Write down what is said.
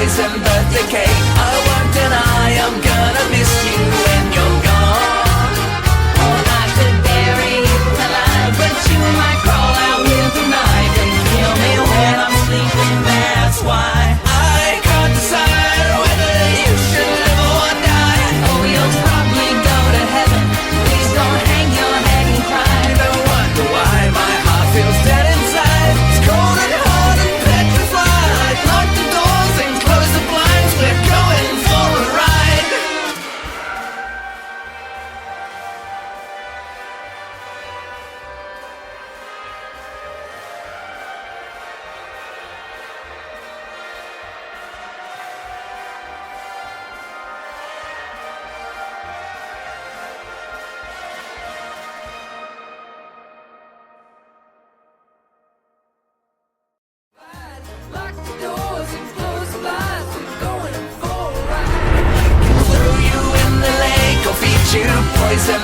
poison birthday cake. I won't deny I'm gonna miss you when you're gone. Oh, I could bury you alive, but you might crawl out with a knife and kill me when I'm sleeping. That's why I can't decide whether you should live or die. oh, you'll probably go to heaven. Please don't hang your head and cry. No wonder why my heart feels dead inside. It's cold and hard and petrified. Lock the doors and close the blinds. We're going for a ride. Lock the doors and close the blinds. We're going for a ride. Throw you in the lake or feed you poison